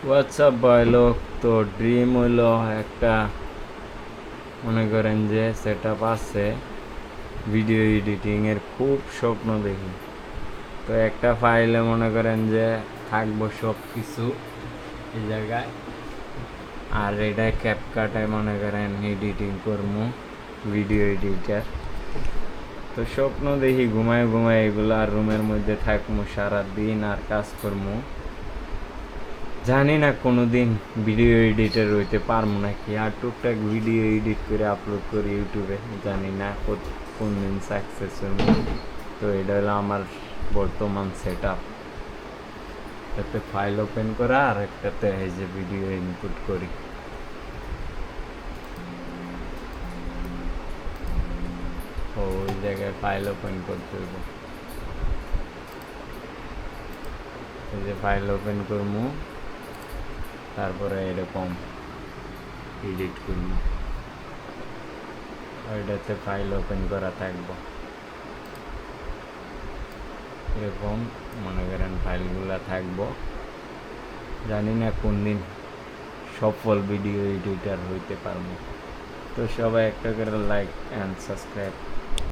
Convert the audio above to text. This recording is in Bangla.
হোয়াটসঅ্যাপ বয়লোক তো ড্রিম হইলো একটা মনে করেন যে সেট আপ আছে ভিডিও এডিটিংয়ের খুব স্বপ্ন দেখি। তো একটা ফাইলে মনে করেন যে থাকবো সব কিছু এই জায়গায়, আর এটা ক্যাপকাটে মনে করেন এডিটিং করবো, ভিডিও এডিটার। তো স্বপ্ন দেখি ঘুমায় ঘুমায় এগুলো, আর রুমের মধ্যে থাকবো সারাদিন আর কাজ করবো। জানি না কোনো দিন ভিডিও এডিটার হইতে পারবো নাকি, আর টুকটাক ভিডিও এডিট করে আপলোড করি ইউটিউবে, জানি না কোন দিন সাকসেস হইব। তো এটা হলো আমার বর্তমান সেট আপ। একটাতে ফাইল ওপেন করা আর একটাতে এই যে ভিডিও ইনপুট করি। ওই জায়গায় ফাইল ওপেন করতে হইব, এই যে ফাইল ওপেন করবো, তারপরে এরকম এডিট করবো। ওইটাতে ফাইল ওপেন করা থাকবো, এরকম মনে করেন ফাইলগুলো থাকবো। জানি না কোন দিন সফল ভিডিও এডিটার হইতে পারবো। তো সবাই একটা করে লাইক অ্যান্ড সাবস্ক্রাইব